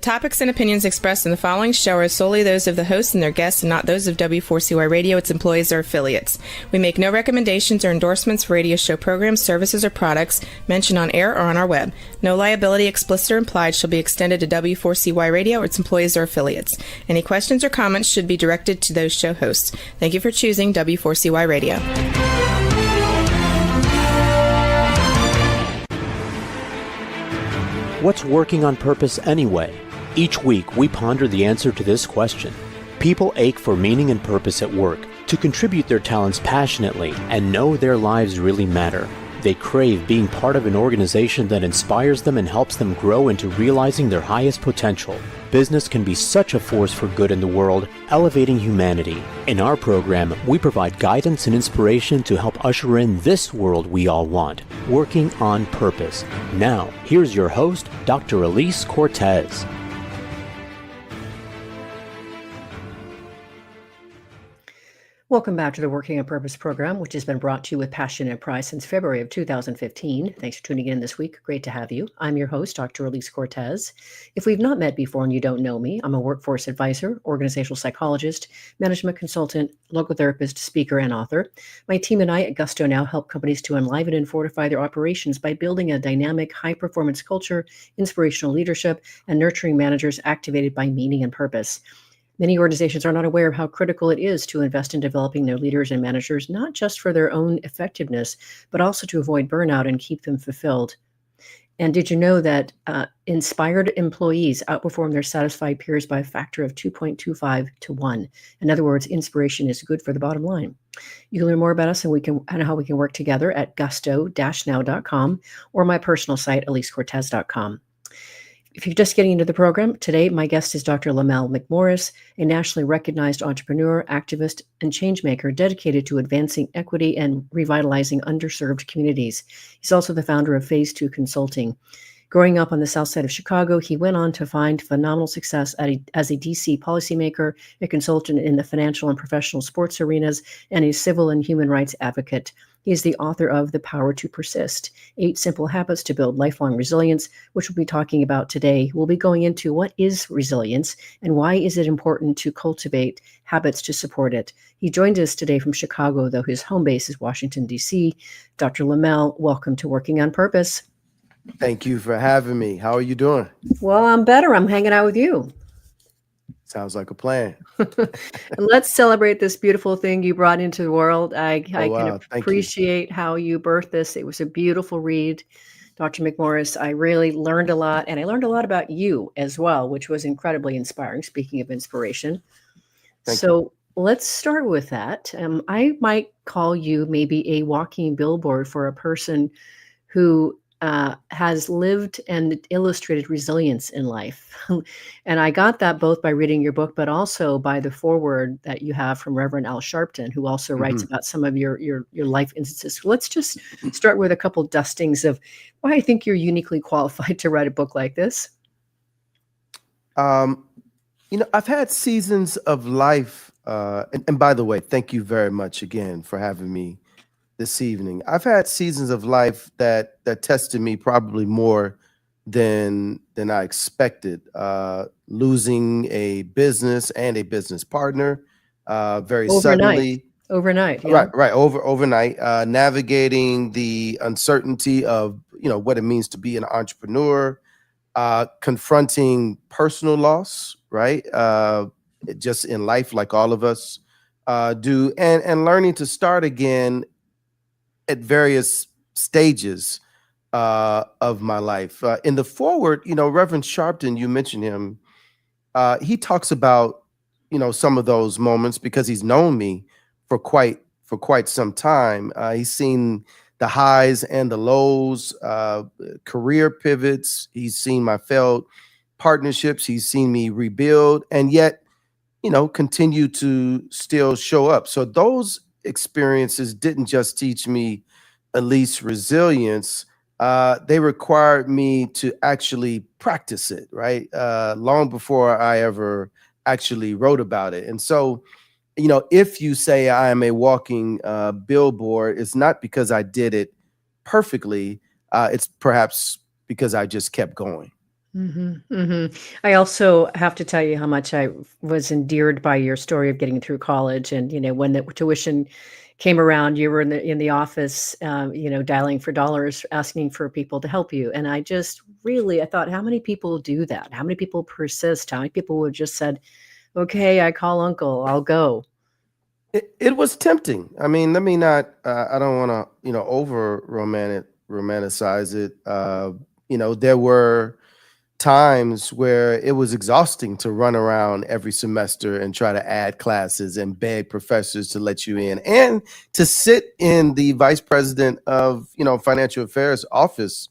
topics and opinions expressed in the following show are solely those of the hosts and their guests and not those of W4CY Radio, its employees, or affiliates. We make no recommendations or endorsements for radio show programs, services, or products mentioned on air or on our web. No liability, explicit or implied, shall be extended to W4CY Radio or its employees or affiliates. Any questions or comments should be directed to those show hosts. Thank you for choosing W4CY Radio. What's working on purpose anyway? Each week, we ponder the answer to this question. People ache for meaning and purpose at work, to contribute their talents passionately and know their lives really matter. They crave being part of an organization that inspires them and helps them grow into realizing their highest potential. Business can be such a force for good in the world, elevating humanity. In our program, we provide guidance and inspiration to help usher in this world we all want, working on purpose. Now, here's your host, Dr. Alise Cortez. Welcome back to the Working on Purpose program, which has been brought to you with passion and pride since February of 2015. Thanks for tuning in this week. Great to have you. I'm your host, Dr. Alise Cortez. If we've not met before and you don't know me, I'm a workforce advisor, organizational psychologist, management consultant, logotherapist, speaker, and author. My team and I at Gusto now help companies to enliven and fortify their operations by building a dynamic, high-performance culture, inspirational leadership, and nurturing managers activated by meaning and purpose. Many organizations are not aware of how critical it is to invest in developing their leaders and managers, not just for their own effectiveness, but also to avoid burnout and keep them fulfilled. And did you know that inspired employees outperform their satisfied peers by a factor of 2.25 to 1? In other words, inspiration is good for the bottom line. You can learn more about us and how we can work together at gusto-now.com or my personal site, alisecortez.com. If you're just getting into the program, today my guest is Dr. Lamell McMorris, a nationally recognized entrepreneur, activist, and changemaker dedicated to advancing equity and revitalizing underserved communities. He's also the founder of Phase 2 Consulting. Growing up on the south side of Chicago, he went on to find phenomenal success as a DC policymaker, a consultant in the financial and professional sports arenas, and a civil and human rights advocate. He is the author of The Power to Persist, 8 Simple Habits to Build Lifelong Resilience, which we'll be talking about today. We'll be going into what is resilience and why is it important to cultivate habits to support it. He joined us today from Chicago, though his home base is Washington, D.C. Dr. Lamell, welcome to Working on Purpose. Thank you for having me. How are you doing? Well, I'm better. I'm hanging out with you. Sounds like a plan. And let's celebrate this beautiful thing you brought into the world. I can appreciate how you birthed this. It was a beautiful read, Dr. McMorris. I really learned a lot, and I learned a lot about you as well, which was incredibly inspiring, speaking of inspiration. Thank you. Let's start with that. I might call you maybe a walking billboard for a person who has lived and illustrated resilience in life. And I got that both by reading your book, but also by the foreword that you have from Reverend Al Sharpton, who also writes about some of your life instances. So let's just start with a couple dustings of why I think you're uniquely qualified to write a book like this. I've had seasons of life, and by the way, thank you very much again for having me this evening. I've had seasons of life that tested me probably more than I expected. Losing a business and a business partner very suddenly. Overnight. Yeah. Right. Overnight. Navigating the uncertainty of what it means to be an entrepreneur, confronting personal loss, right? Just in life, like all of us do, and learning to start again at various stages of my life. In the foreword, Reverend Sharpton, you mentioned him. He talks about, some of those moments because he's known me for quite some time. He's seen the highs and the lows, career pivots. He's seen my failed partnerships. He's seen me rebuild, and yet, continue to still show up. So those experiences didn't just teach me Alise resilience, they required me to actually practice it, right? Long before I ever actually wrote about it. And so, if you say I am a walking billboard, it's not because I did it perfectly. It's perhaps because I just kept going. I also have to tell you how much I was endeared by your story of getting through college, and when the tuition came around, you were in the office, dialing for dollars, asking for people to help you. And I just really, I thought, how many people do that? How many people persist? How many people would just said, "Okay, I call uncle, I'll go." It was tempting. I mean, let me not. I don't want to, over romanticize it. There were times where it was exhausting to run around every semester and try to add classes and beg professors to let you in, and to sit in the vice president of financial affairs office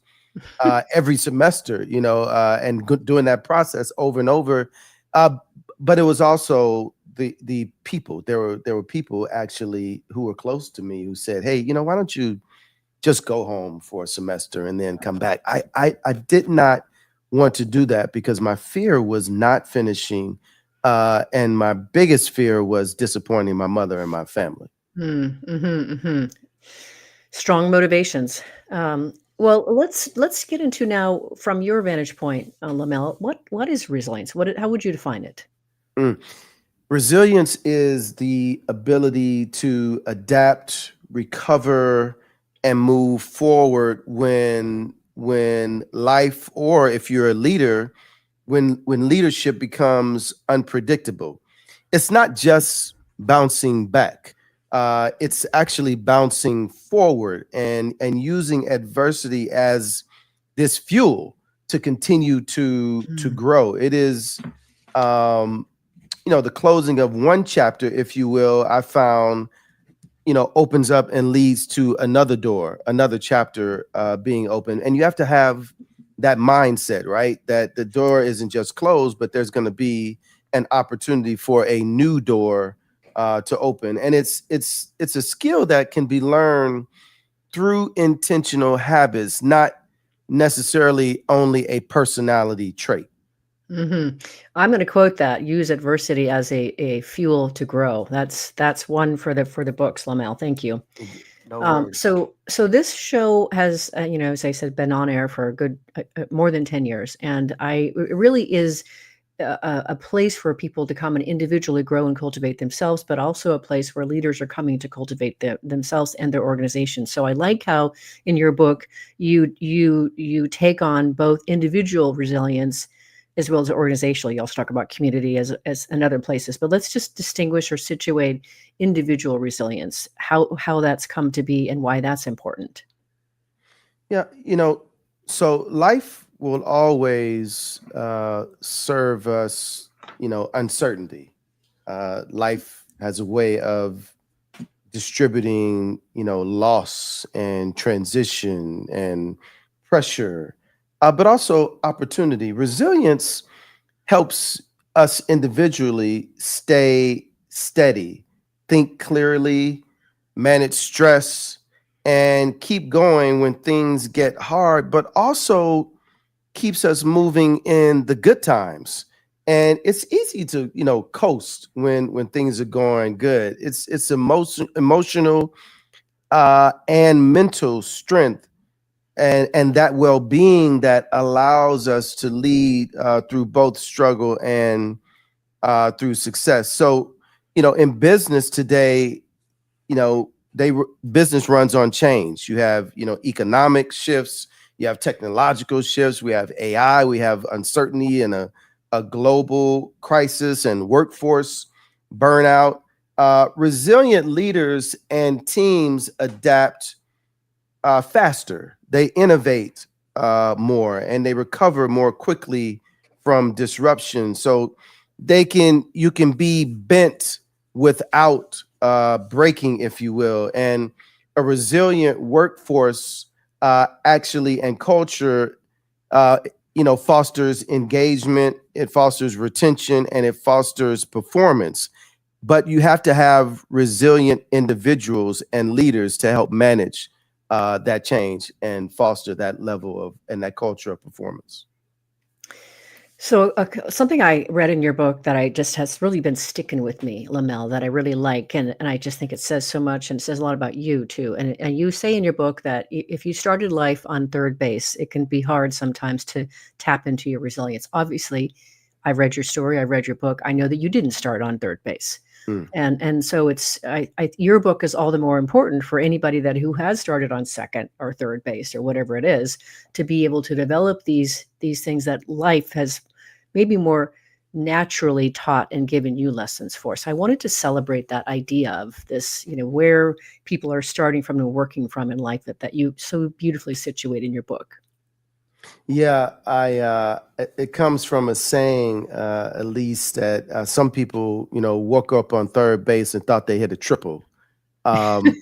every semester, and doing that process over and over. But it was also the people. There were people actually who were close to me who said, "Hey, why don't you just go home for a semester and then come back?" I did not want to do that because my fear was not finishing, and my biggest fear was disappointing my mother and my family. Strong motivations. Well, let's get into now from your vantage point, Lamell. What is resilience? How would you define it? Mm. Resilience is the ability to adapt, recover, and move forward when life, or if you're a leader, when leadership becomes unpredictable. It's not just bouncing back. It's actually bouncing forward and using adversity as this fuel to continue to grow. It is the closing of one chapter, if you will, I found, opens up and leads to another door, another chapter being open. And you have to have that mindset, right? That the door isn't just closed, but there's going to be an opportunity for a new door to open. And it's a skill that can be learned through intentional habits, not necessarily only a personality trait. I'm going to quote that: "Use adversity as a fuel to grow." That's one for the books, Lamell. Thank you. No worries. So this show has, as I said, been on air for a good more than 10 years, and it really is a place for people to come and individually grow and cultivate themselves, but also a place where leaders are coming to cultivate themselves and their organization. So I like how in your book you take on both individual resilience as well as organizational. You also talk about community as in other places, but let's just distinguish or situate individual resilience, how that's come to be and why that's important. Yeah, so life will always serve us, uncertainty. Life has a way of distributing, loss and transition and pressure, but also opportunity. Resilience helps us individually stay steady, think clearly, manage stress, and keep going when things get hard, but also keeps us moving in the good times. And it's easy to, coast when things are going good. It's emotional and mental strength and that well-being that allows us to lead through both struggle and through success. So, in business today, you know business runs on change. You have economic shifts, you have technological shifts, we have AI, we have uncertainty and a global crisis and workforce burnout. Resilient leaders and teams adapt faster, they innovate more, and they recover more quickly from disruption. So you can be bent without breaking, if you will. And a resilient workforce actually and culture, fosters engagement, it fosters retention, and it fosters performance. But you have to have resilient individuals and leaders to help manage that change and foster that level of and that culture of performance. So something I read in your book that I just has really been sticking with me, Lamell, that I really like, and I just think it says so much, and it says a lot about you too. And you say in your book that if you started life on third base, it can be hard sometimes to tap into your resilience. Obviously, I've read your story, I read your book. I know that you didn't start on third base. Mm. And so your book is all the more important for anybody that who has started on second or third base or whatever it is, to be able to develop these things that life has maybe more naturally taught and given you lessons for. So I wanted to celebrate that idea of this, where people are starting from and working from in life that you so beautifully situate in your book. Yeah, it comes from a saying, Alise, that some people, woke up on third base and thought they hit a triple. Um,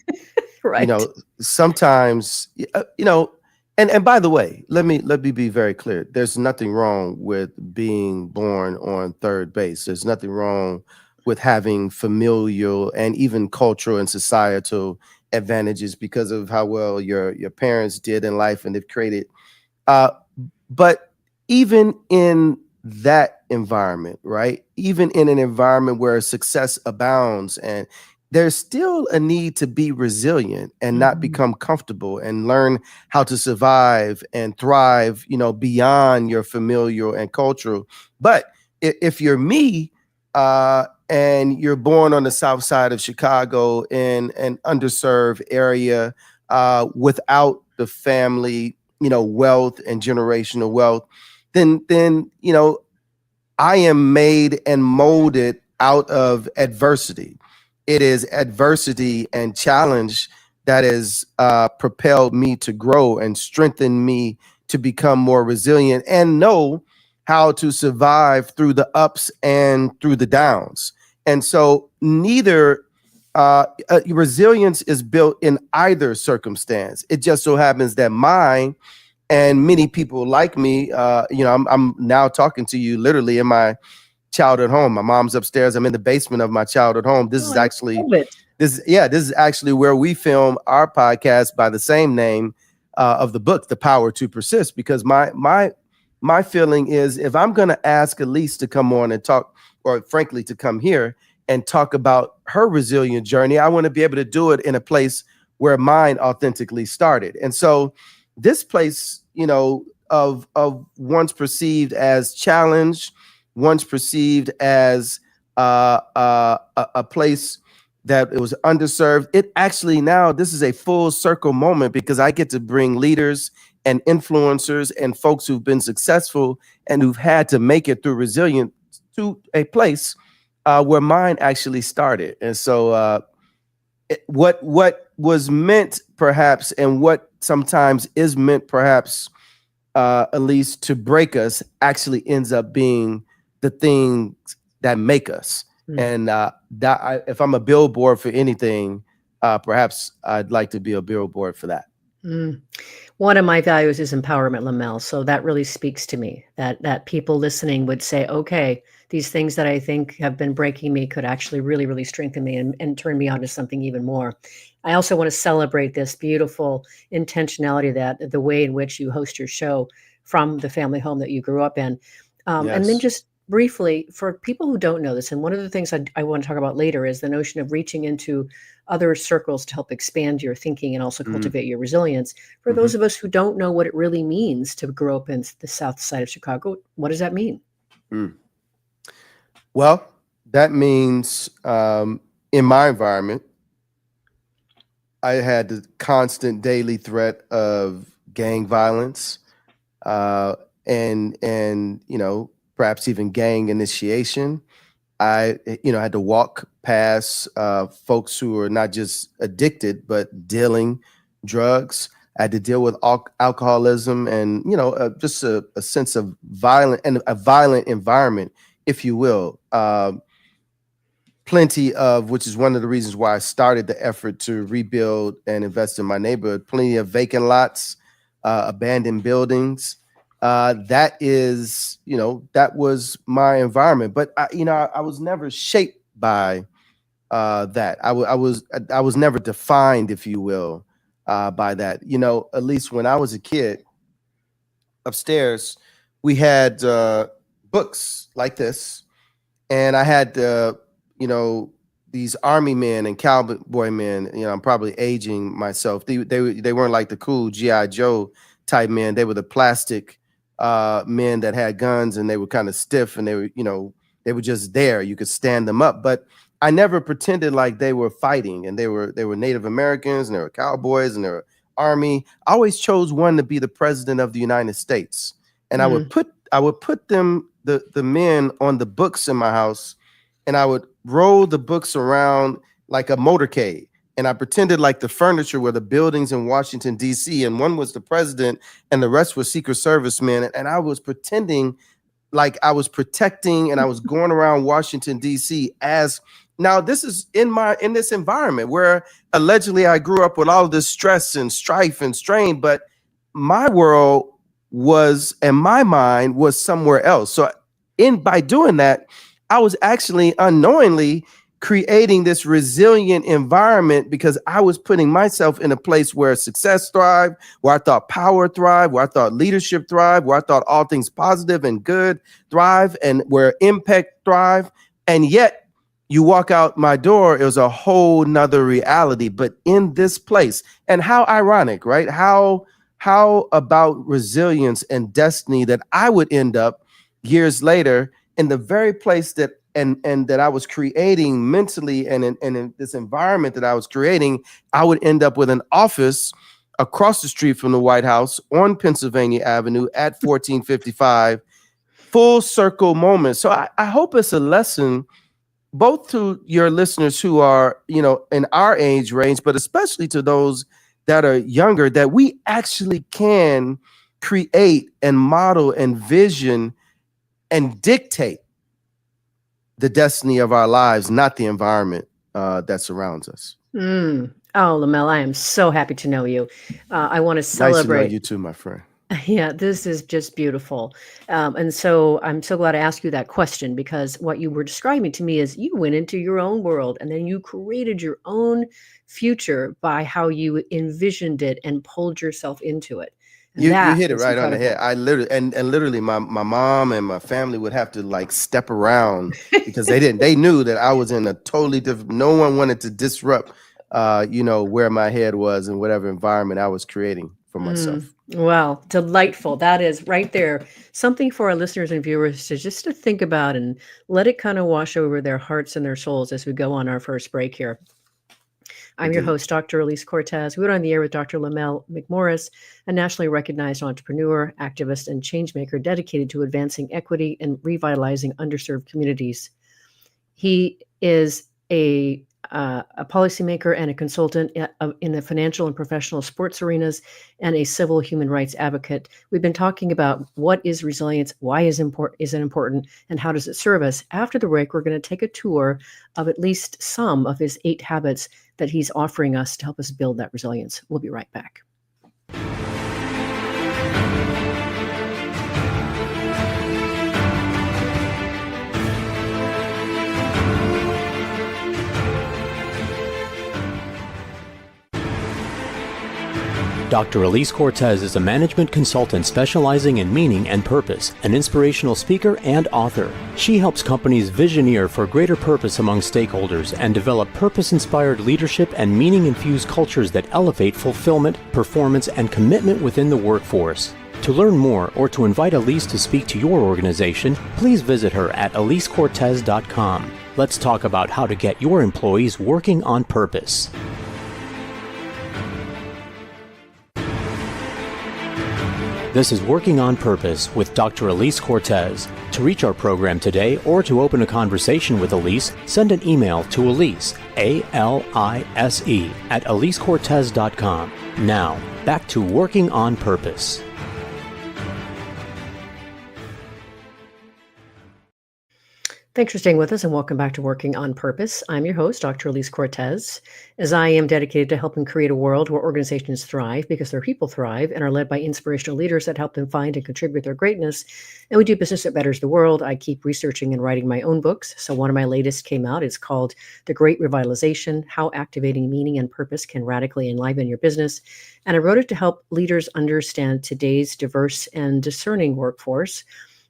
Right. Sometimes, and by the way, let me be very clear. There's nothing wrong with being born on third base. There's nothing wrong with having familial and even cultural and societal advantages because of how well your parents did in life and they've created. Uh, but even in that environment, right? Even in an environment where success abounds, and there's still a need to be resilient and not Mhm. become comfortable and learn how to survive and thrive, beyond your familial and cultural. But if you're me, and you're born on the south side of Chicago in an underserved area, without the family, wealth and generational wealth, then I am made and molded out of adversity. It is adversity and challenge that has propelled me to grow and strengthened me to become more resilient and know how to survive through the ups and through the downs. And so neither resilience is built in either circumstance. It just so happens that mine and many people like me, I'm now talking to you literally in my childhood home. My mom's upstairs. I'm in the basement of my childhood home. This Oh, is I actually love it. this is actually where we film our podcast by the same name of the book, The Power to Persist. Because my feeling is, if I'm going to ask Alise to come on and talk, or frankly to come here and talk about her resilient journey, I want to be able to do it in a place where mine authentically started. And so this place, of once perceived as challenge, once perceived as a place that it was underserved. It actually, now this is a full circle moment because I get to bring leaders and influencers and folks who've been successful and who've had to make it through resilience to a place where mine actually started. And so what was meant perhaps, and what sometimes is meant perhaps, at least to break us, actually ends up being the things that make us. And if I'm a billboard for anything, perhaps I'd like to be a billboard for that. Mm. One of my values is empowerment, Lamell. So that really speaks to me, that people listening would say, okay, these things that I think have been breaking me could actually really, really strengthen me and turn me on to something even more. I also want to celebrate this beautiful intentionality, that the way in which you host your show from the family home that you grew up in. And then Yes. just briefly, for people who don't know this, and one of the things I want to talk about later is the notion of reaching into other circles to help expand your thinking and also Mm-hmm. cultivate your resilience. For Mm-hmm. those of us who don't know what it really means to grow up in the south side of Chicago, what does that mean? Mm. Well, that means, in my environment, I had the constant daily threat of gang violence, and perhaps even gang initiation. I had to walk past folks who are not just addicted but dealing drugs. I had to deal with alcoholism and just a sense of violent and a violent environment, if you will. Plenty of, which is one of the reasons why I started the effort to rebuild and invest in my neighborhood. Plenty of vacant lots, abandoned buildings. That was my environment. But I was never shaped by that. I was never defined, if you will, by that. At least when I was a kid, upstairs we had books like this, and I had these army men and cowboy men. I'm probably aging myself. They weren't like the cool GI Joe type men. They were the plastic men that had guns, and they were kind of stiff, and they were just there. You could stand them up, but I never pretended like they were fighting, and they were Native Americans, and they were cowboys, and they were army. I always chose one to be the president of the United States, and I would put them, the men, on the books in my house, and I would roll the books around like a motorcade. And I pretended like the furniture were the buildings in Washington, D.C., and one was the president and the rest were Secret Service men. And I was pretending like I was protecting, and I was going around Washington, D.C. Now this is in this environment where allegedly I grew up with all of this stress and strife and strain, but my world and my mind was somewhere else. So by doing that, I was actually unknowingly creating this resilient environment, because I was putting myself in a place where success thrived, where I thought power thrived, where I thought leadership thrived, where I thought all things positive and good thrive, and where impact thrive. And yet you walk out my door, it was a whole nother reality, but in this place. And how ironic, right? How about resilience and destiny that I would end up years later in the very place that that I was creating mentally, and in this environment that I was creating, I would end up with an office across the street from the White House on Pennsylvania Avenue at 1455, full circle moment. So I hope it's a lesson both to your listeners who are, in our age range, but especially to those that are younger, that we actually can create and model and vision and dictate the destiny of our lives, not the environment that surrounds us. Oh, Lamell, I am so happy to know you. I want to celebrate. Nice to know you too, my friend. Yeah, this is just beautiful. And so I'm so glad I asked you that question, because what you were describing to me is you went into your own world and then you created your own future by how you envisioned it and pulled yourself into it. You hit it right on the head. I literally my mom and my family would have to like step around because they knew that I was in a totally different, no one wanted to disrupt where my head was and whatever environment I was creating for myself. Wow, delightful. That is right there. Something for our listeners and viewers to think about and let it kind of wash over their hearts and their souls as we go on our first break here. I'm your host, Dr. Alise Cortez. We're on the air with Dr. Lamell McMorris, a nationally recognized entrepreneur, activist, and changemaker dedicated to advancing equity and revitalizing underserved communities. He is a policymaker and a consultant in the financial and professional sports arenas, and a civil human rights advocate. We've been talking about what is resilience, why is it important, and how does it serve us. After the break, we're going to take a tour of at least some of his 8 habits that he's offering us to help us build that resilience. We'll be right back. Dr. Alise Cortez is a management consultant specializing in meaning and purpose, an inspirational speaker and author. She helps companies visioneer for greater purpose among stakeholders and develop purpose-inspired leadership and meaning-infused cultures that elevate fulfillment, performance, and commitment within the workforce. To learn more or to invite Alise to speak to your organization, please visit her at alisecortez.com. Let's talk about how to get your employees working on purpose. This is Working on Purpose with Dr. Alise Cortez. To reach our program today or to open a conversation with Alise, send an email to Alise, A-L-I-S-E, at alisecortez.com. Now, back to Working on Purpose. Thanks for staying with us and welcome back to Working on Purpose. I'm your host, Dr. Alise Cortez, as I am dedicated to helping create a world where organizations thrive because their people thrive and are led by inspirational leaders that help them find and contribute their greatness. And we do business that betters the world. I keep researching and writing my own books. So one of my latest came out. It's called The Great Revitalization: How Activating Meaning and Purpose Can Radically Enliven Your Business. And I wrote it to help leaders understand today's diverse and discerning workforce,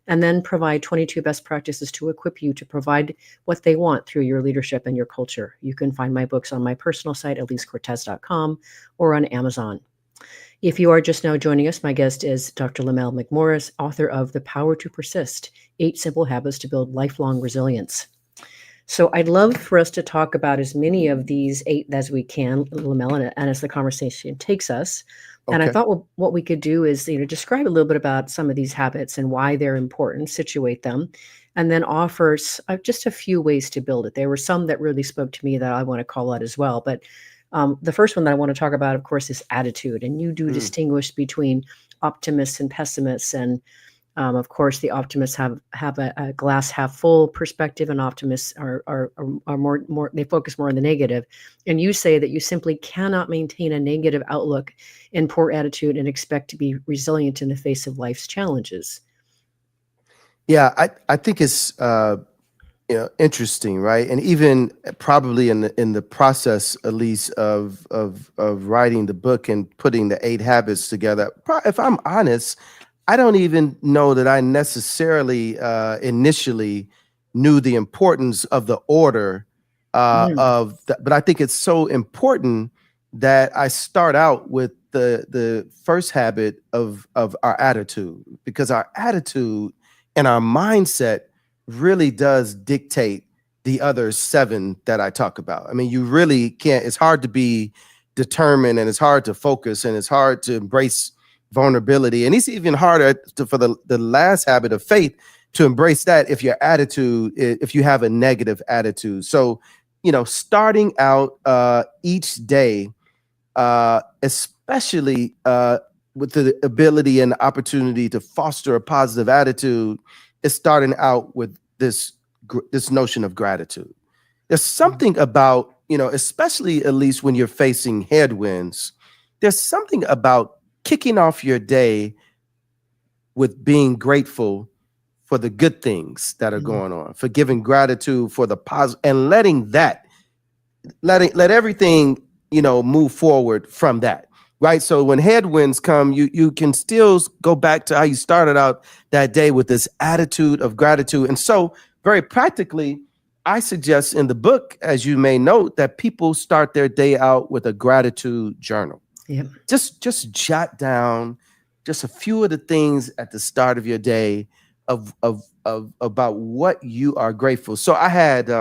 and then provide 22 best practices to equip you to provide what they want through your leadership and your culture. You can find my books on my personal site, alisecortez.com, or on Amazon. If you are just now joining us, my guest is Dr. Lamell McMorris, author of The Power to Persist, 8 Simple Habits to Build Lifelong Resilience. So I'd love for us to talk about as many of these 8 as we can, Lamell, and as the conversation takes us. Okay. And I thought what we could do is, describe a little bit about some of these habits and why they're important, situate them, and then offer just a few ways to build it. There were some that really spoke to me that I want to call out as well. But the first one that I want to talk about, of course, is attitude. And you do distinguish between optimists and pessimists. And of course, the optimists have a glass half full perspective, and optimists are more they focus more on the negative. And you say that you simply cannot maintain a negative outlook and poor attitude and expect to be resilient in the face of life's challenges. Yeah, I think it's interesting, right? And even probably in the process, Alise, of writing the book and putting the 8 habits together, if I'm honest, I don't even know that I necessarily initially knew the importance of the order but I think it's so important that I start out with the first habit of our attitude, because our attitude and our mindset really does dictate the other 7 that I talk about. I mean, you really can't, it's hard to be determined, and it's hard to focus, and it's hard to embrace vulnerability. And it's even harder for the last habit of faith to embrace that if you have a negative attitude. So, starting out each day, especially with the ability and the opportunity to foster a positive attitude, is starting out with this notion of gratitude. There's something about, especially at least when you're facing headwinds, there's something about kicking off your day with being grateful for the good things that are going on, for giving gratitude for the positive, and let everything, move forward from that. Right. So when headwinds come, you can still go back to how you started out that day with this attitude of gratitude. And so very practically, I suggest in the book, as you may note, that people start their day out with a gratitude journal. Yep. Just jot down just a few of the things at the start of your day of about what you are grateful. So I had,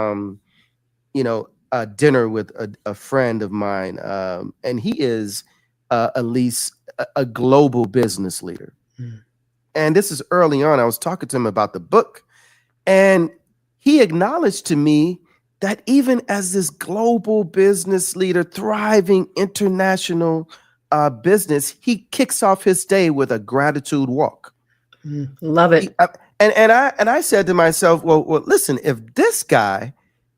a dinner with a friend of mine, and he is Alise, a global business leader. And this is early on. I was talking to him about the book, and he acknowledged to me that even as this global business leader, thriving international business, he kicks off his day with a gratitude walk. Love it. And I said to myself, well, listen, if this guy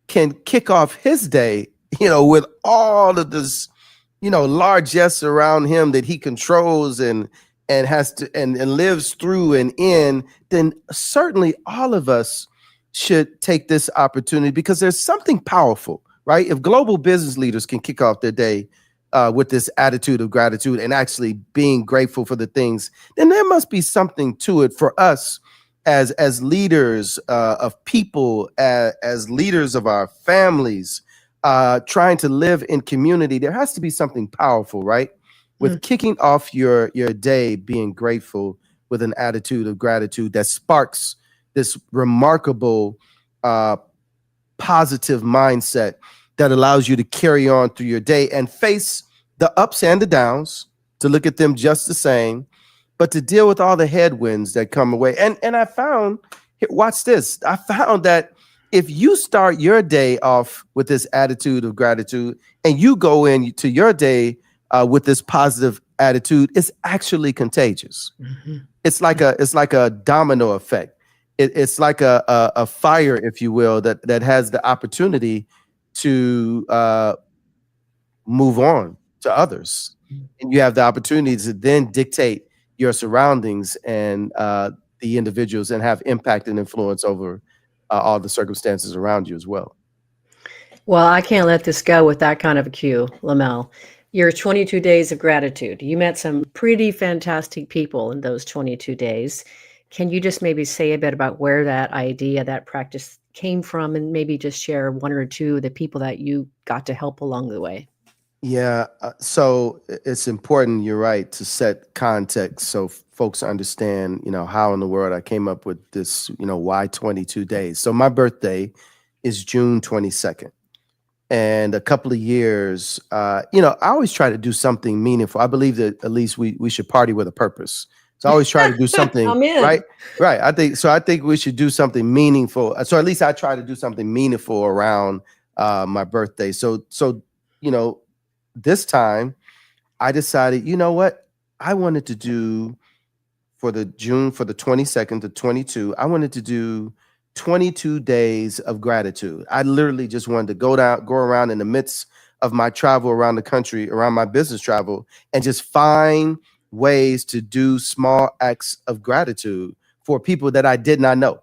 can kick off his day, with all of this, largesse around him that he controls and has to and lives through and in, then certainly all of us should take this opportunity, because there's something powerful, right? If global business leaders can kick off their day with this attitude of gratitude and actually being grateful for the things, then there must be something to it for us as leaders of people, as leaders of our families, trying to live in community. There has to be something powerful, right? With kicking off your day, being grateful with an attitude of gratitude that sparks this remarkable positive mindset that allows you to carry on through your day and face the ups and the downs, to look at them just the same, but to deal with all the headwinds that come away. And I found, watch this, I found that if you start your day off with this attitude of gratitude and you go into your day with this positive attitude, it's actually contagious. It's like a domino effect. It's like a fire, if you will, that has the opportunity to move on to others. And you have the opportunity to then dictate your surroundings and the individuals, and have impact and influence over all the circumstances around you as well. Well, I can't let this go with that kind of a cue, Lamell. Your 22 days of gratitude. You met some pretty fantastic people in those 22 days. Can you just maybe say a bit about where that idea, that practice came from, and maybe just share one or two of the people that you got to help along the way? Yeah, so it's important, you're right, to set context so folks understand, how in the world I came up with this, why 22 days. So my birthday is June 22nd. And a couple of years, I always try to do something meaningful. I believe that at least we should party with a purpose. So I always try to do something, I'm in. right? Right. I think we should do something meaningful. So at least I try to do something meaningful around my birthday. So you know, this time I decided, you know what? I wanted to do for the 22nd to 22, I wanted to do 22 days of gratitude. I literally just wanted to go around in the midst of my travel around the country, around my business travel, and just find ways to do small acts of gratitude for people that I did not know.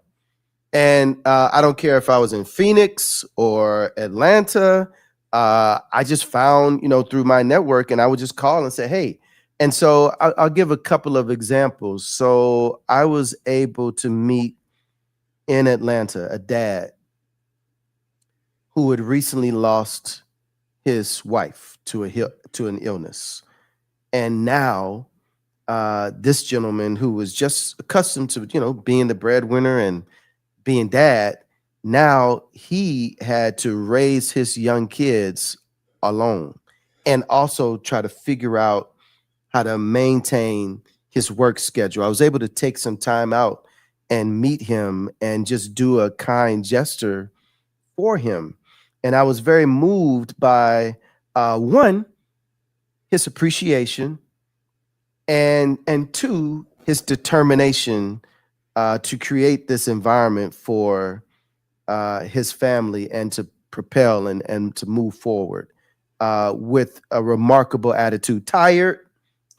And I don't care if I was in Phoenix or Atlanta. I just found, through my network, and I would just call and say, hey. And so I'll give a couple of examples. So I was able to meet in Atlanta a dad who had recently lost his wife to an illness. And now this gentleman who was just accustomed to, being the breadwinner and being dad, now he had to raise his young kids alone and also try to figure out how to maintain his work schedule. I was able to take some time out and meet him and just do a kind gesture for him. And I was very moved by one, his appreciation, and two, his determination to create this environment for his family and to propel and to move forward with a remarkable attitude.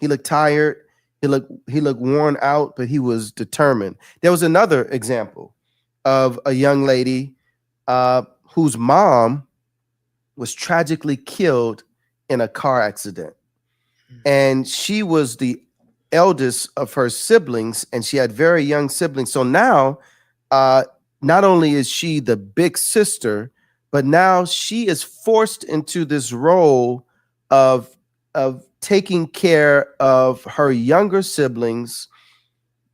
He looked tired. He looked worn out, but he was determined. There was another example of a young lady whose mom was tragically killed in a car accident. And she was the eldest of her siblings, and she had very young siblings. So now, not only is she the big sister, but now she is forced into this role of taking care of her younger siblings,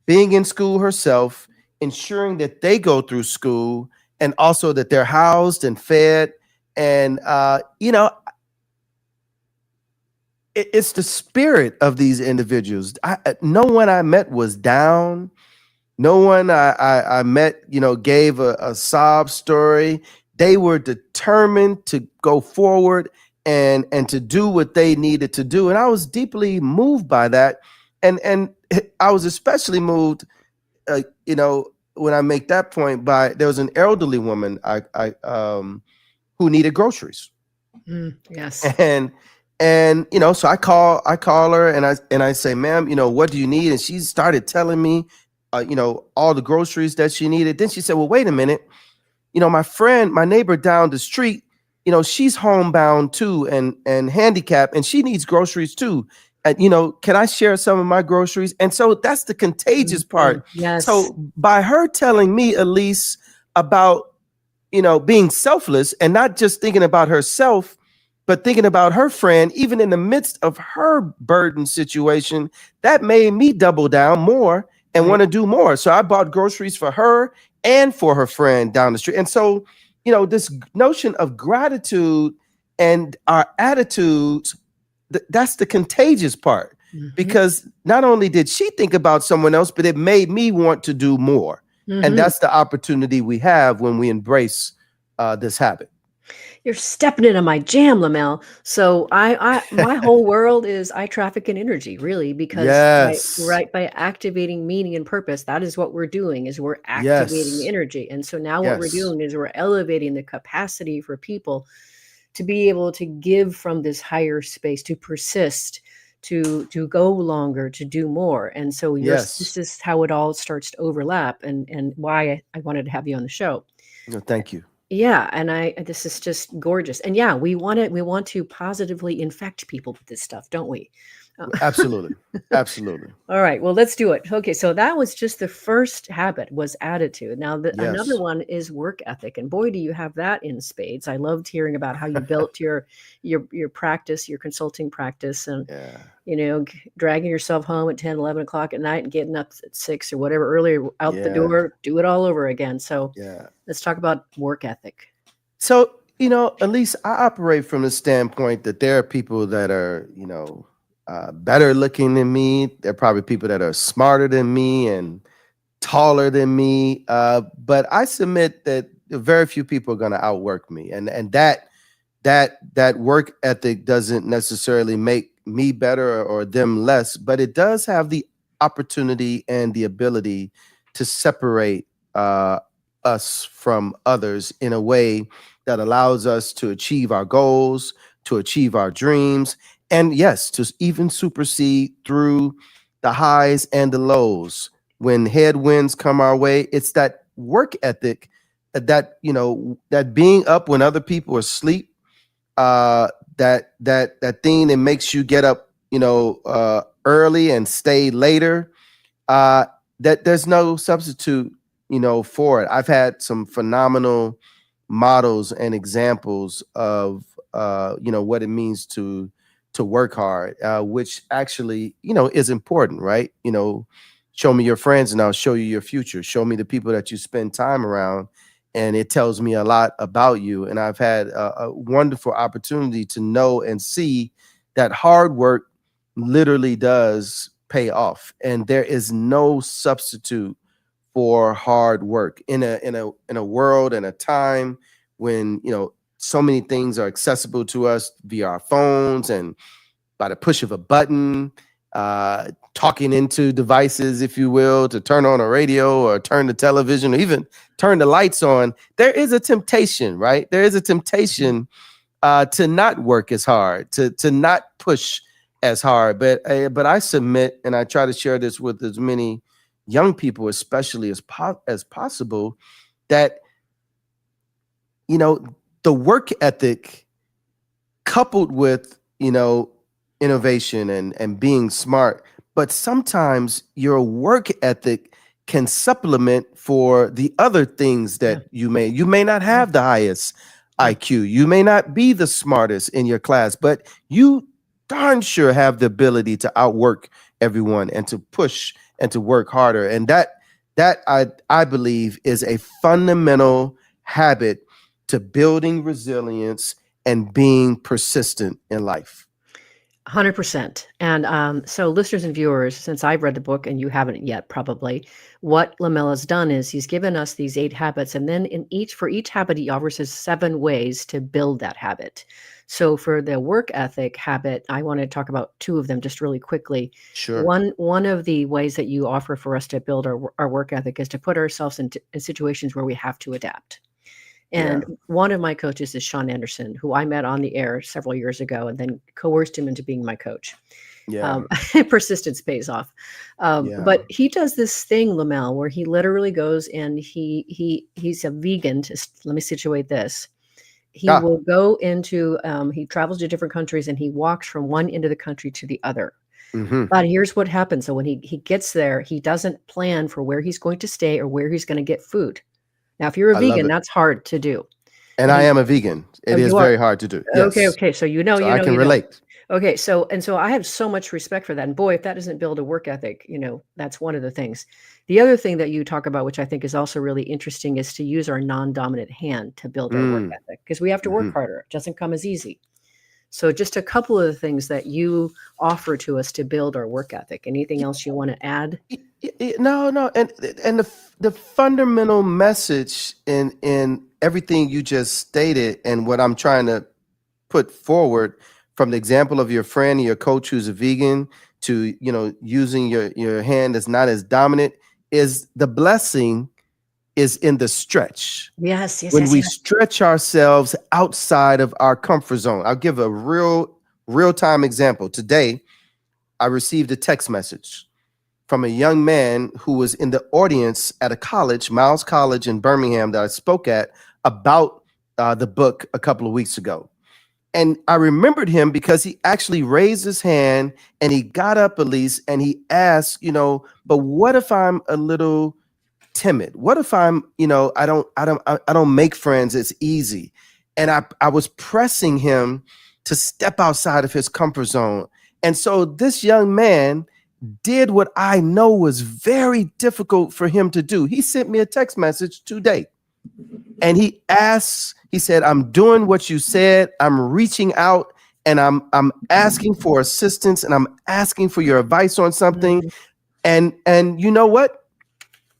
being in school herself, ensuring that they go through school, and also that they're housed and fed. And it's the spirit of these individuals. No one I met was down. No one I met, gave a sob story. They were determined to go forward and to do what they needed to do. And I was deeply moved by that. And I was especially moved, when I make that point, there was an elderly woman who needed groceries. Yes. And so I call her and I say, ma'am, what do you need? And she started telling me, all the groceries that she needed. Then she said, well, wait a minute. My neighbor down the street, she's homebound too and handicapped, and she needs groceries too. And, can I share some of my groceries? And so that's the contagious part. Yes. So by her telling me, Alise, about, being selfless and not just thinking about herself, but thinking about her friend, even in the midst of her burden situation, that made me double down more and want to do more. So I bought groceries for her and for her friend down the street. And so, this notion of gratitude and our attitudes, that's the contagious part, because not only did she think about someone else, but it made me want to do more. And that's the opportunity we have when we embrace this habit. You're stepping into my jam, Lamell. So my whole world is I traffic in energy, really, because by activating meaning and purpose, that is what we're doing, is we're activating energy. And so now what we're doing is we're elevating the capacity for people to be able to give from this higher space, to persist, to go longer, to do more. And so this is how it all starts to overlap, and why I wanted to have you on the show. No, thank you. Yeah, and this is just gorgeous. And yeah, we want to positively infect people with this stuff, don't we? Absolutely. Absolutely. All right, well, let's do it. Okay, so that was just the first habit, was attitude. Now, another Yes. one is work ethic, and boy, do you have that in spades. I loved hearing about how you built your practice, your consulting practice, and Yeah. dragging yourself home at 10, 11 o'clock at night and getting up at 6 or whatever earlier out the Yeah. door, do it all over again. So Yeah. let's talk about work ethic. So, Alise, I operate from the standpoint that there are people that are, better looking than me. There are probably people that are smarter than me and taller than me. But I submit that very few people are going to outwork me, and that work ethic doesn't necessarily make me better or them less, but it does have the opportunity and the ability to separate us from others in a way that allows us to achieve our goals, to achieve our dreams, and yes, to even supersede through the highs and the lows. When headwinds come our way, it's that work ethic, that being up when other people are asleep, that thing that makes you get up, early and stay later. That there's no substitute, for it. I've had some phenomenal models and examples of, what it means to work hard, which actually, is important, right? Show me your friends and I'll show you your future. Show me the people that you spend time around, and it tells me a lot about you. And I've had a wonderful opportunity to know and see that hard work literally does pay off, and there is no substitute for hard work in a world and a time when so many things are accessible to us via our phones and by the push of a button, talking into devices, if you will, to turn on a radio or turn the television or even turn the lights on. There is a temptation, right? There is a temptation to not work as hard, to not push as hard. But I submit, and I try to share this with as many young people, especially as possible, that the work ethic coupled with innovation and being smart, but sometimes your work ethic can supplement for the other things that you may not have the highest IQ, you may not be the smartest in your class, but you darn sure have the ability to outwork everyone and to push and to work harder. And that I believe is a fundamental habit to building resilience and being persistent in life. 100%. And so listeners and viewers, since I've read the book and you haven't yet, probably, what Lamell has done is he's given us these 8 habits, and then for each habit, he offers us 7 ways to build that habit. So for the work ethic habit, I want to talk about 2 of them just really quickly. Sure. One of the ways that you offer for us to build our work ethic is to put ourselves in situations where we have to adapt. And one of my coaches is Sean Anderson, who I met on the air several years ago and then coerced him into being my coach. Persistence pays off. But he does this thing, Lamell, where he literally goes and he's a vegan. Let me situate this. He will go into, he travels to different countries and he walks from one end of the country to the other. Mm-hmm. But here's what happens. So when he gets there, he doesn't plan for where he's going to stay or where he's going to get food. Now, if you're a vegan, that's hard to do. And I am a vegan. It is very hard to do. Yes. Okay. So I can relate. Okay. So I have so much respect for that. And boy, if that doesn't build a work ethic, that's one of the things. The other thing that you talk about, which I think is also really interesting, is to use our non-dominant hand to build our work ethic, because we have to work harder. It doesn't come as easy. So just a couple of the things that you offer to us to build our work ethic. Anything else you want to add? No. And the fundamental message in everything you just stated and what I'm trying to put forward, from the example of your friend, your coach who's a vegan, to, using your hand that's not as dominant, is the blessing is in the stretch. Yes. When we stretch ourselves outside of our comfort zone. I'll give a real-time example. Today, I received a text message from a young man who was in the audience at a college, Miles College in Birmingham, that I spoke at about the book a couple of weeks ago. and I remembered him because he actually raised his hand and he got up, Alise, and he asked, but what if I'm a little timid? What if I'm, I don't make friends. It's easy. And I was pressing him to step outside of his comfort zone. And so this young man did what I know was very difficult for him to do. He sent me a text message today. And he said, I'm doing what you said. I'm reaching out and I'm asking for assistance and I'm asking for your advice on something. And you know what?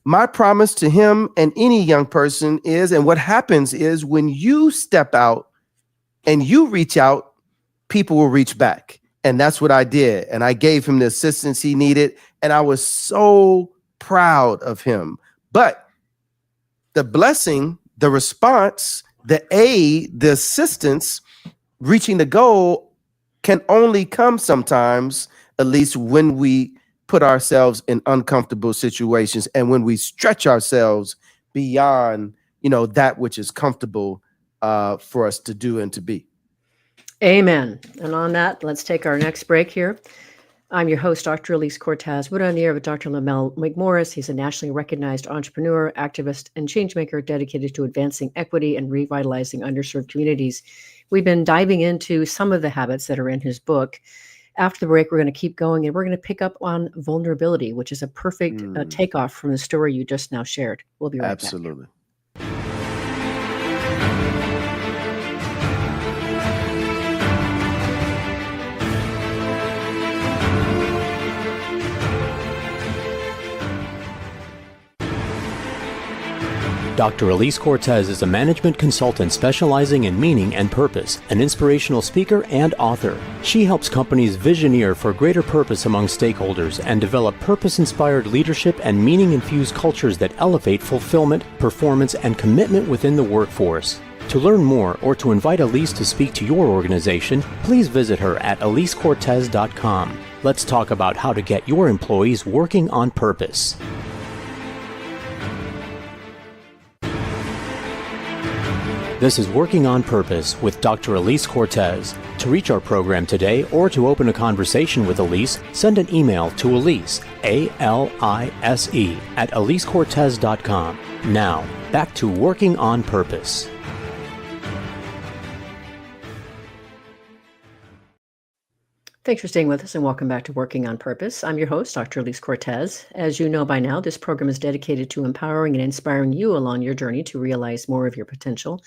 My promise to him and any young person is, and what happens is when you step out and you reach out, people will reach back. And that's what I did. And I gave him the assistance he needed. And I was so proud of him. But the blessing, the response, the aid, the assistance, reaching the goal can only come sometimes, at least when we put ourselves in uncomfortable situations and when we stretch ourselves beyond, that which is comfortable for us to do and to be. Amen. And on that, let's take our next break here. I'm your host, Dr. Alise Cortez. We're on the air with Dr. Lamell McMorris. He's a nationally recognized entrepreneur, activist, and changemaker dedicated to advancing equity and revitalizing underserved communities. We've been diving into some of the habits that are in his book. After the break, we're going to keep going, and we're going to pick up on vulnerability, which is a perfect takeoff from the story you just now shared. We'll be right back. Absolutely. Dr. Alise Cortez is a management consultant specializing in meaning and purpose, an inspirational speaker and author. She helps companies visioneer for greater purpose among stakeholders and develop purpose-inspired leadership and meaning-infused cultures that elevate fulfillment, performance, and commitment within the workforce. To learn more or to invite Alise to speak to your organization, please visit her at alisecortez.com. Let's talk about how to get your employees working on purpose. This is Working on Purpose with Dr. Alise Cortez. To reach our program today or to open a conversation with Alise, send an email to Alise, A-L-I-S-E, at alisecortez.com. Now, back to Working on Purpose. Thanks for staying with us and welcome back to Working on Purpose. I'm your host, Dr. Alise Cortez. As you know by now, this program is dedicated to empowering and inspiring you along your journey to realize more of your potential.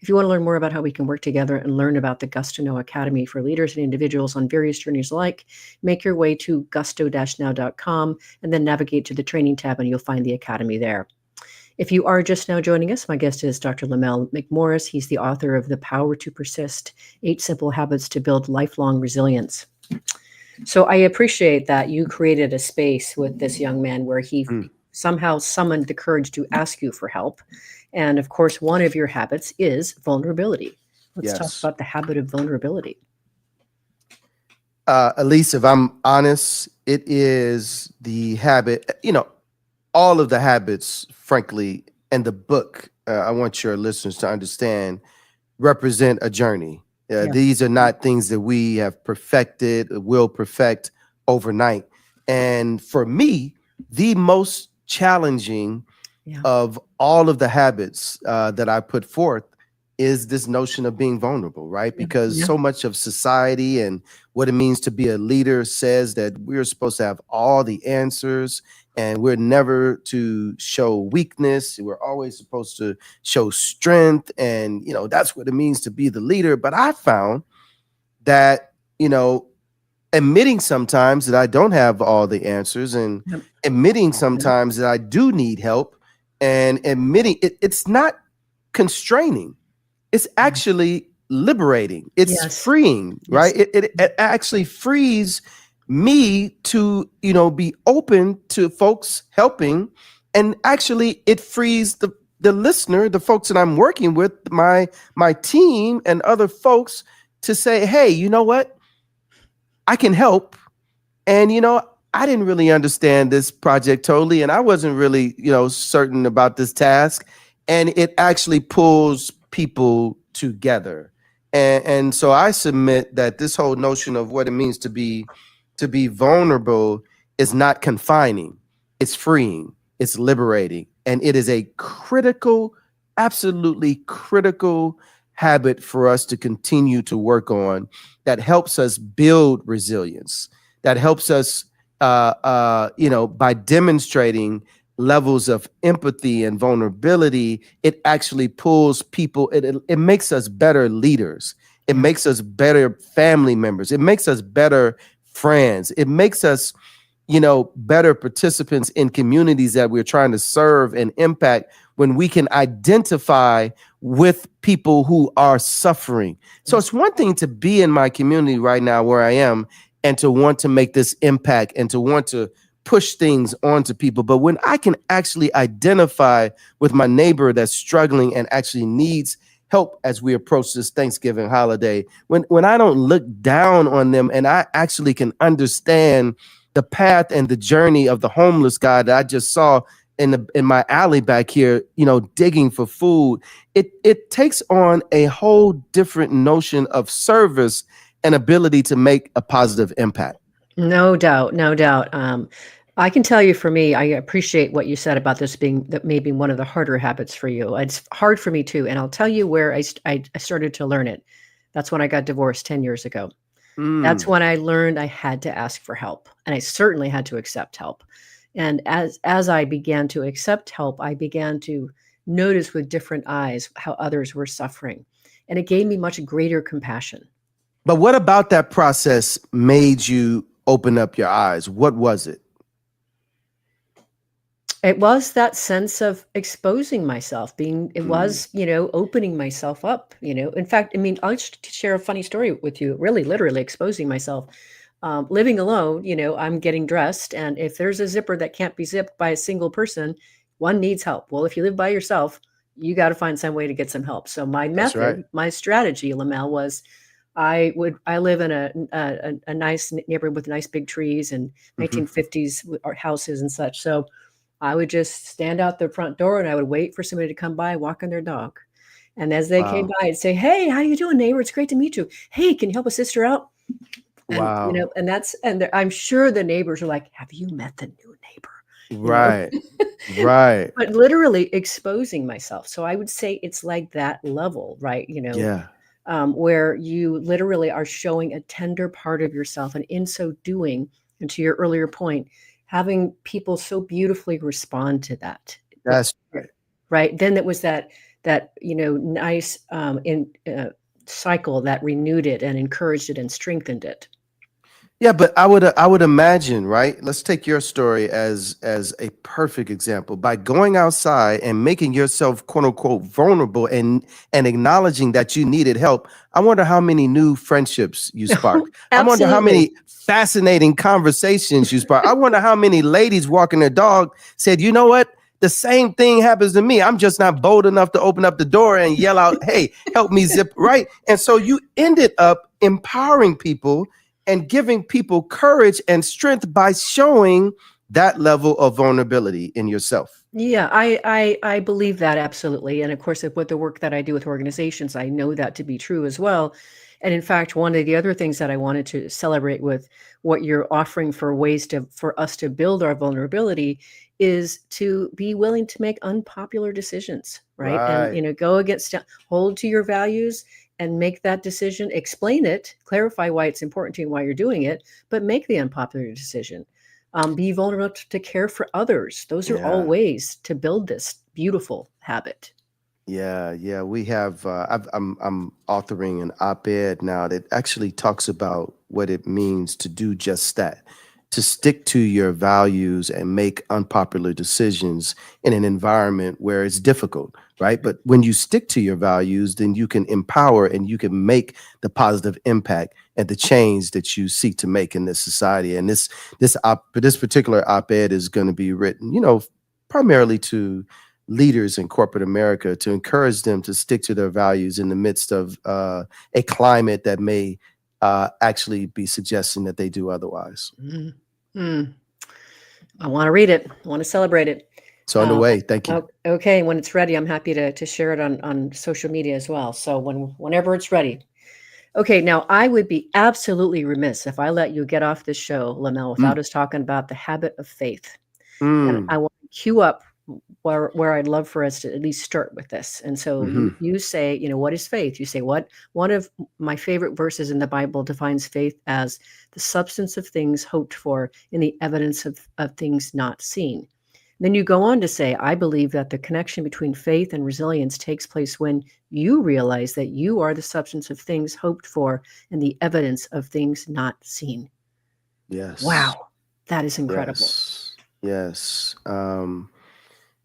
If you want to learn more about how we can work together and learn about the Gusto Now Academy for leaders and individuals on various journeys alike, make your way to gusto-now.com and then navigate to the training tab and you'll find the academy there. If you are just now joining us, my guest is Dr. Lamell McMorris. He's the author of The Power to Persist, 8 Simple Habits to Build Lifelong Resilience. So I appreciate that you created a space with this young man where he somehow summoned the courage to ask you for help. And of course, one of your habits is vulnerability. Let's talk about the habit of vulnerability. Alise, if I'm honest, it is the habit, all of the habits, frankly, and the book, I want your listeners to understand, represent a journey. These are not things that we have perfected, will perfect overnight. And for me, the most challenging of all of the habits that I put forth is this notion of being vulnerable, right? Because so much of society and what it means to be a leader says that we're supposed to have all the answers and we're never to show weakness. We're always supposed to show strength. And, that's what it means to be the leader. But I found that, admitting sometimes that I don't have all the answers and admitting sometimes that I do need help and admitting it's not constraining. It's actually liberating. It's freeing, right? It actually frees me to, be open to folks helping. And actually it frees the listener, the folks that I'm working with, my team and other folks to say, hey, you know what? I can help. And, I didn't really understand this project totally. And I wasn't really, certain about this task. And it actually pulls people together. And so I submit that this whole notion of what it means to be vulnerable is not confining. It's freeing. It's liberating. And it is a critical, absolutely critical habit for us to continue to work on that helps us build resilience, that helps us, by demonstrating levels of empathy and vulnerability. It actually pulls people, it makes us better leaders. It makes us better family members. It makes us better friends. It makes us, better participants in communities that we're trying to serve and impact when we can identify with people who are suffering. So it's one thing to be in my community right now where I am and to want to make this impact and to want to push things onto people. But when I can actually identify with my neighbor that's struggling and actually needs help as we approach this Thanksgiving holiday, when I don't look down on them and I actually can understand the path and the journey of the homeless guy that I just saw in my alley back here, digging for food, it takes on a whole different notion of service and ability to make a positive impact. No doubt, no doubt. I can tell you, for me, I appreciate what you said about this being that maybe one of the harder habits for you. It's hard for me too, and I'll tell you where I started to learn it. That's when I got divorced 10 years ago. That's when I learned I had to ask for help, and I certainly had to accept help. And as I began to accept help, I began to notice with different eyes how others were suffering, and it gave me much greater compassion. But what about that process made you open up your eyes? What was it? It was that sense of exposing myself, opening myself up, In fact, I mean, I'll just share a funny story with you, really, literally exposing myself. Living alone, I'm getting dressed, and if there's a zipper that can't be zipped by a single person, one needs help. Well, if you live by yourself, you got to find some way to get some help. So my method, right. My strategy, Lamell, was I live in a nice neighborhood with nice big trees and 1950s houses and such. So I would just stand out the front door and I would wait for somebody to come by walking their dog. And as they came by, I'd say, "Hey, how you doing, neighbor? It's great to meet you. Hey, can you help a sister out?" And, Wow. I'm sure the neighbors are like, "Have you met the new neighbor?" Right. Right. But literally exposing myself. So I would say it's like that level, right? Yeah. Where you literally are showing a tender part of yourself. And in so doing, and to your earlier point, having people so beautifully respond to that. That's right. Right. Then it was that nice cycle that renewed it and encouraged it and strengthened it. Yeah, but I would imagine, right? Let's take your story as a perfect example. By going outside and making yourself quote unquote vulnerable and acknowledging that you needed help, I wonder how many new friendships you sparked. I wonder how many fascinating conversations you sparked. I wonder how many ladies walking their dog said, "You know what? The same thing happens to me. I'm just not bold enough to open up the door and yell out, 'Hey, help me zip,' right?" And so you ended up empowering people and giving people courage and strength by showing that level of vulnerability in yourself. Yeah, I believe that absolutely. And of course, with the work that I do with organizations, I know that to be true as well. And in fact, one of the other things that I wanted to celebrate with what you're offering for ways for us to build our vulnerability is to be willing to make unpopular decisions, right? And go against, hold to your values and make that decision, explain it, clarify why it's important to you and why you're doing it, but make the unpopular decision. Be vulnerable to care for others. Those are all ways to build this beautiful habit. Yeah. We have. I'm authoring an op-ed now that actually talks about what it means to do just that, to stick to your values and make unpopular decisions in an environment where it's difficult, right? But when you stick to your values, then you can empower and you can make the positive impact and the change that you seek to make in this society. And this particular op-ed is going to be written, primarily to leaders in corporate America to encourage them to stick to their values in the midst of a climate that may actually be suggesting that they do otherwise. I want to read it. I want to celebrate it. It's on the way. Thank you. Okay. When it's ready, I'm happy to share it on social media as well. So whenever it's ready. Okay, now I would be absolutely remiss if I let you get off this show, Lamell, without Mm, us talking about the habit of faith. And mm, I want to cue up where I'd love for us to at least start with this. And so hmm you say, what is faith? You say, what one of my favorite verses in the Bible defines faith as the substance of things hoped for and the evidence of things not seen. Then you go on to say, I believe that the connection between faith and resilience takes place when you realize that you are the substance of things hoped for and the evidence of things not seen. Yes. Wow, that is incredible. Yes. Yes.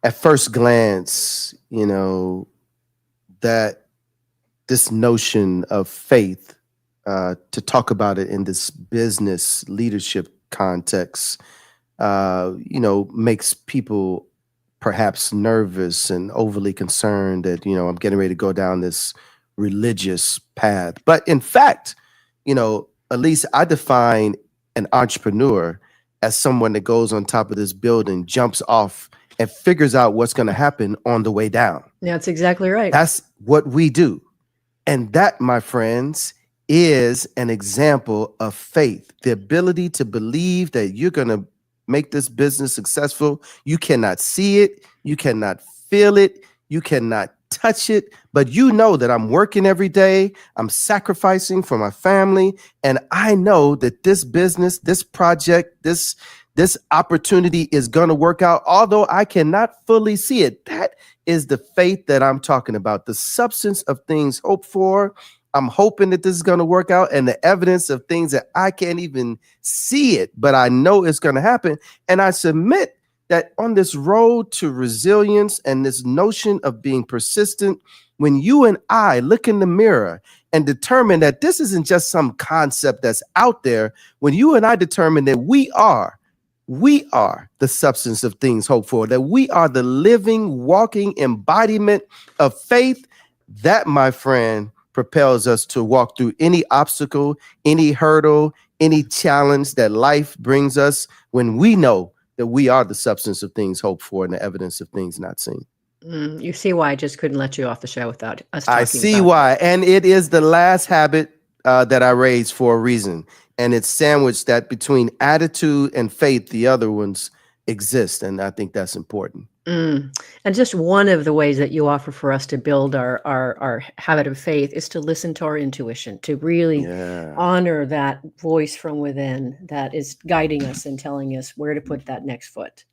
At first glance, that this notion of faith, to talk about it in this business leadership context, makes people perhaps nervous and overly concerned that, I'm getting ready to go down this religious path. But in fact, at least I define an entrepreneur as someone that goes on top of this building, jumps off, and figures out what's going to happen on the way down. That's exactly right. That's what we do. And that, my friends, is an example of faith, the ability to believe that you're going to make this business successful. You cannot see it, you cannot feel it, you cannot touch it, but you know that I'm working every day, I'm sacrificing for my family, and I know that this business, this project, this opportunity is going to work out, although I cannot fully see it. That is the faith that I'm talking about, the substance of things hoped for. I'm hoping that this is going to work out, and the evidence of things that I can't even see it, but I know it's going to happen. And I submit that on this road to resilience and this notion of being persistent, when you and I look in the mirror and determine that this isn't just some concept that's out there, when you and I determine that we are the substance of things hoped for, that we are the living, walking embodiment of faith, that, my friend, propels us to walk through any obstacle, any hurdle, any challenge that life brings us, when we know that we are the substance of things hoped for and the evidence of things not seen. You see why I just couldn't let you off the show without us talking I see about why. And it is the last habit that I raised for a reason. And it's sandwiched that between attitude and faith, the other ones exist. And I think that's important. And just one of the ways that you offer for us to build our habit of faith is to listen to our intuition, to really honor that voice from within that is guiding us and telling us where to put that next foot.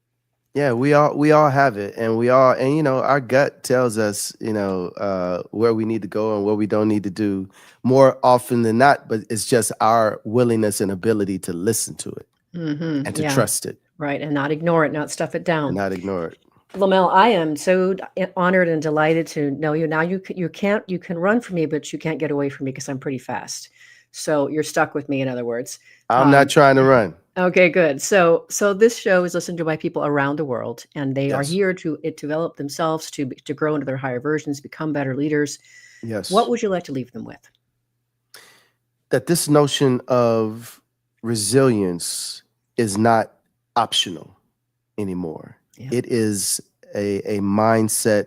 Yeah, we all have it, and our gut tells us, where we need to go and what we don't need to do more often than not, but it's just our willingness and ability to listen to it and to trust it. Right, and not ignore it, not stuff it down. And not ignore it. Lamell, I am so honored and delighted to know you. Now you can run from me, but you can't get away from me because I'm pretty fast. So you're stuck with me, in other words. I'm not trying to run. Okay, good. So this show is listened to by people around the world, and they are here to develop themselves, to grow into their higher versions, become better leaders. Yes. What would you like to leave them with? That this notion of resilience is not optional anymore. Yeah. It is a mindset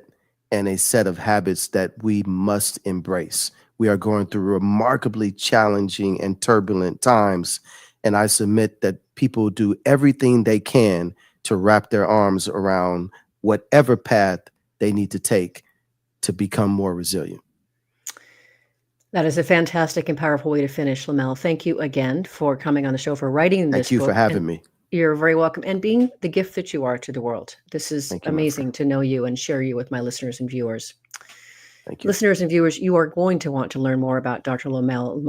and a set of habits that we must embrace. We are going through remarkably challenging and turbulent times, and I submit that people do everything they can to wrap their arms around whatever path they need to take to become more resilient. That is a fantastic and powerful way to finish, Lamell. Thank you again for coming on the show, for writing this book. Thank you for having me. You're very welcome, and being the gift that you are to the world. This is amazing to know you and share you with my listeners and viewers. Thank you. Listeners and viewers, you are going to want to learn more about Dr. Lamell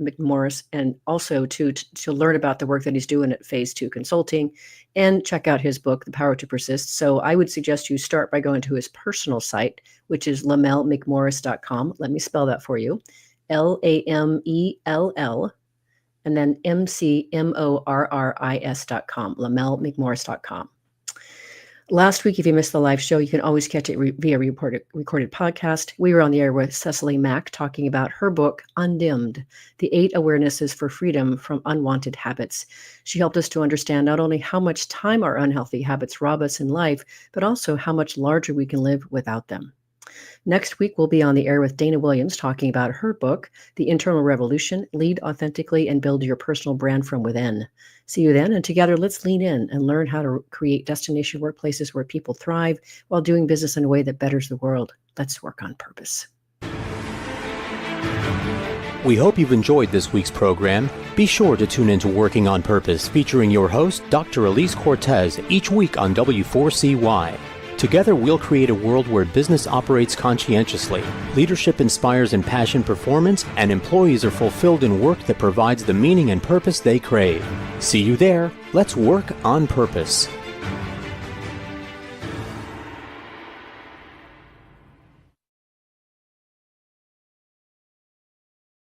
McMorris, and also to learn about the work that he's doing at Phase 2 Consulting, and check out his book, The Power to Persist. So I would suggest you start by going to his personal site, which is lamellmcmorris.com. Let me spell that for you. LAMELL, and then MCMORRIS.com, lamellmcmorris.com. Last week, if you missed the live show, you can always catch it via recorded podcast. We were on the air with Cecily Mack talking about her book, Undimmed, the 8 Awarenesses for Freedom from Unwanted Habits. She helped us to understand not only how much time our unhealthy habits rob us in life, but also how much larger we can live without them. Next week, we'll be on the air with Dana Williams talking about her book, The Internal Revolution, Lead Authentically and Build Your Personal Brand from Within. See you then, and together let's lean in and learn how to create destination workplaces where people thrive while doing business in a way that betters the world. Let's work on purpose. We hope you've enjoyed this week's program. Be sure to tune in to Working on Purpose, featuring your host, Dr. Alise Cortez, each week on W4CY. Together, we'll create a world where business operates conscientiously, leadership inspires impassioned performance, and employees are fulfilled in work that provides the meaning and purpose they crave. See you there. Let's work on purpose.